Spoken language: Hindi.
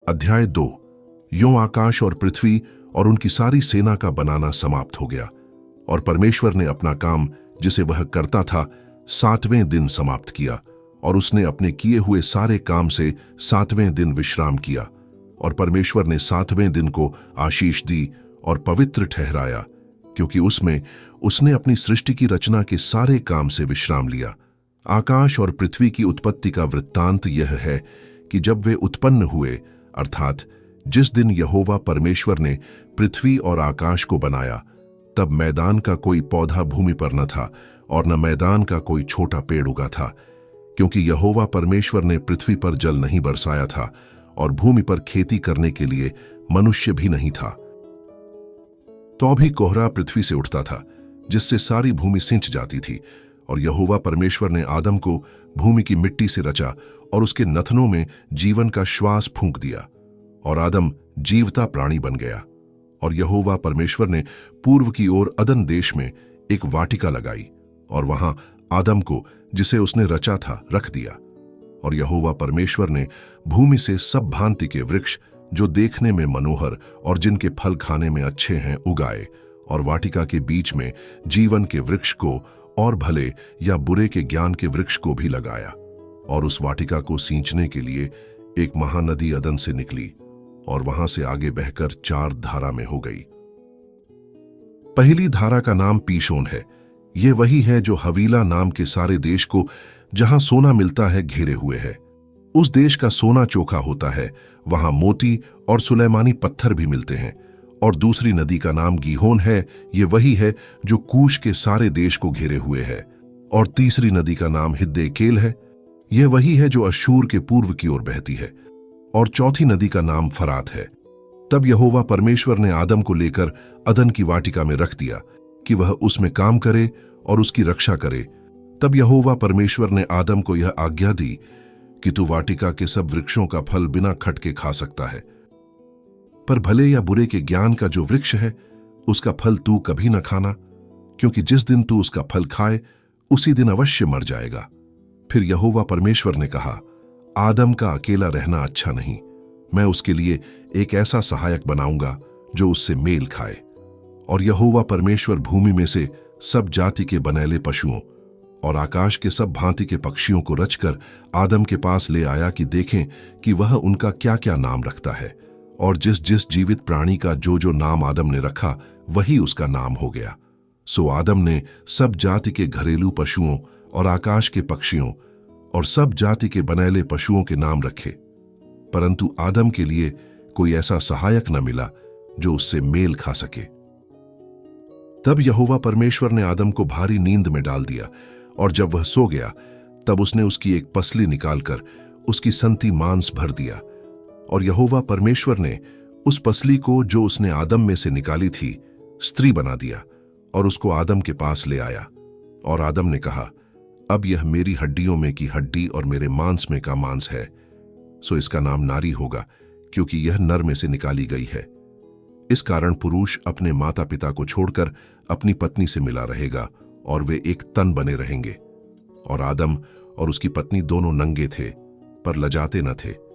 अध्याय 2। यों आकाश और पृथ्वी और उनकी सारी सेना का बनाना समाप्त हो गया, और परमेश्वर ने अपना काम जिसे वह करता था 7वें दिन समाप्त किया, और उसने अपने किए हुए सारे काम से 7वें दिन विश्राम किया। और परमेश्वर ने 7वें दिन को आशीष दी और पवित्र ठहराया, क्योंकि उसमें उसने अपनी सृष्टि की रचना के सारे काम से विश्राम लिया। आकाश और पृथ्वी की उत्पत्ति का वृत्तांत यह है कि जब वे उत्पन्न हुए, अर्थात जिस दिन यहोवा परमेश्वर ने पृथ्वी और आकाश को बनाया, तब मैदान का कोई पौधा भूमि पर न था और न मैदान का कोई छोटा पेड़ उगा था, क्योंकि यहोवा परमेश्वर ने पृथ्वी पर जल नहीं बरसाया था और भूमि पर खेती करने के लिए मनुष्य भी नहीं था। तो भी कोहरा पृथ्वी से उठता था, जिससे सारी भूमि सिंच जाती थी। और यहोवा परमेश्वर ने आदम को भूमि की मिट्टी से रचा और उसके नथनों में जीवन का श्वास फूंक दिया, और आदम जीवता प्राणी बन गया। और यहोवा परमेश्वर ने पूर्व की ओर अदन देश में एक वाटिका लगाई और वहां आदम को, जिसे उसने रचा था, रख दिया। और यहोवा परमेश्वर ने भूमि से सब भांति के वृक्ष जो देखने में मनोहर और जिनके फल खाने में अच्छे हैं उगाए, और वाटिका के बीच में जीवन के वृक्ष को और भले या बुरे के ज्ञान के वृक्ष को भी लगाया। और उस वाटिका को सींचने के लिए एक महानदी अदन से निकली और वहां से आगे बहकर 4 धारा में हो गई। पहली धारा का नाम पीशोन है। यह वही है जो हवीला नाम के सारे देश को, जहां सोना मिलता है, घेरे हुए है। उस देश का सोना चोखा होता है, वहां मोती और सुलेमानी पत्थर भी मिलते हैं। और दूसरी नदी का नाम गीहोन है। ये वही है जो कूश के सारे देश को घेरे हुए है। और तीसरी नदी का नाम हिद्देकेल है। यह वही है जो अश्शूर के पूर्व की ओर बहती है। और चौथी नदी का नाम फरात है। तब यहोवा परमेश्वर ने आदम को लेकर अदन की वाटिका में रख दिया कि वह उसमें काम करे और उसकी रक्षा करे। तब यहोवा परमेश्वर ने आदम को यह आज्ञा दी कि तू वाटिका के सब वृक्षों का फल बिना खटके खा सकता है, पर भले या बुरे के ज्ञान का जो वृक्ष है, उसका फल तू कभी न खाना, क्योंकि जिस दिन तू उसका फल खाए उसी दिन अवश्य मर जाएगा। फिर यहोवा परमेश्वर ने कहा, आदम का अकेला रहना अच्छा नहीं, मैं उसके लिए एक ऐसा सहायक बनाऊंगा जो उससे मेल खाए। और यहोवा परमेश्वर भूमि में से सब जाति के बनैले पशुओं और आकाश के सब भांति के पक्षियों को रचकर आदम के पास ले आया कि देखें कि वह उनका क्या क्या नाम रखता है। और जिस जिस जीवित प्राणी का जो जो नाम आदम ने रखा, वही उसका नाम हो गया। सो आदम ने सब जाति के घरेलू पशुओं और आकाश के पक्षियों और सब जाति के बनैले पशुओं के नाम रखे, परंतु आदम के लिए कोई ऐसा सहायक न मिला जो उससे मेल खा सके। तब यहोवा परमेश्वर ने आदम को भारी नींद में डाल दिया, और जब वह सो गया, तब उसने उसकी एक पसली निकालकर उसकी संती मांस भर दिया। और यहोवा परमेश्वर ने उस पसली को, जो उसने आदम में से निकाली थी, स्त्री बना दिया और उसको आदम के पास ले आया। और आदम ने कहा, अब यह मेरी हड्डियों में की हड्डी और मेरे मांस में का मांस है, सो इसका नाम नारी होगा, क्योंकि यह नर में से निकाली गई है। इस कारण पुरुष अपने माता पिता को छोड़कर अपनी पत्नी से मिला रहेगा और वे एक तन बने रहेंगे। और आदम और उसकी पत्नी दोनों नंगे थे, पर लजाते न थे,